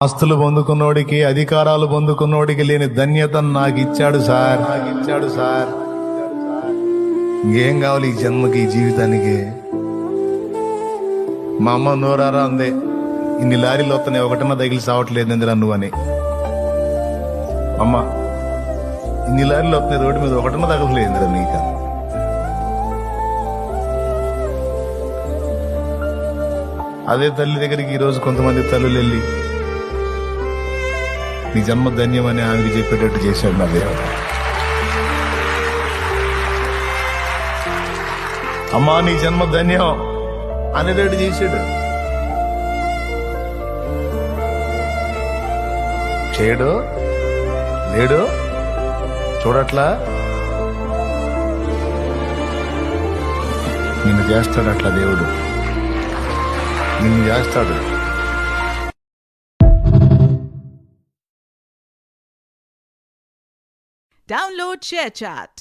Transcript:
ఆస్తులు పొందుకున్నోడికి, అధికారాలు పొందుకున్నోడికి లేని ధన్యత నాకు ఇచ్చాడు సార్. ఇంకేం కావాలి ఈ జన్మకి, ఈ జీవితానికి? మా అమ్మ నోరారా అందే, ఇన్ని లారీలు వస్తున్నాయి, ఒకటన్నా తగిలి సావట్లేదు ఎందుకు నువ్వు అని. అమ్మ, ఇన్ని లారీలు వస్తున్నాయి రోడ్డు మీద, ఒకటన్నా తగలలేదు ఎందుకు నీకు? అదే తల్లి దగ్గరికి ఈరోజు కొంతమంది తల్లులు వెళ్ళి నీ జన్మ ధన్యమని ఆమెకి చెప్పేటట్టు చేశాడు నా దేవుడు. అమ్మా నీ జన్మ ధన్యం అనేటట్టు చేశాడు. చేయడు లేడు చూడట్లా, నిన్ను చేస్తాడు అట్లా దేవుడు, నిన్ను చేస్తాడు. Download ShareChat.